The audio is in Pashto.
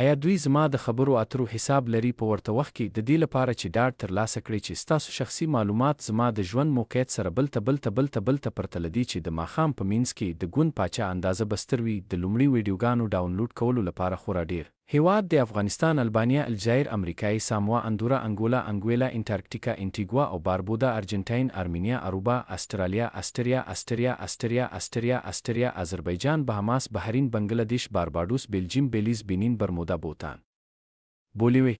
آیا دوی زما د خبرو اترو حساب لري په ورته وخت کې د دې لپاره چې ډاډ ترلاسه کړي چې ستاسو شخصي معلومات زما د ژوند موقعیت سره بلته پرتله دي چې د ماښام په مینځ کې د ګوند پاچا اندازه بستر وي د لومړي ویډیوګانو ډاونلوډ کولو لپاره خورا ډیر هیواد د افغانستان، البانیا، الجزایر، امریکای ساموا، اندورا، انګولا، انګویلا، انټارکټیکا، انټیګوا او باربودا، ارجنټاین، ارمینیا، اروبا، استرالیا، استریا، آذربایجان، بهاماس، بحرین، بنگلادیش، بارباډوس، بلجیم، بیلیز، بینین، برمودا، بوتان، بولیوی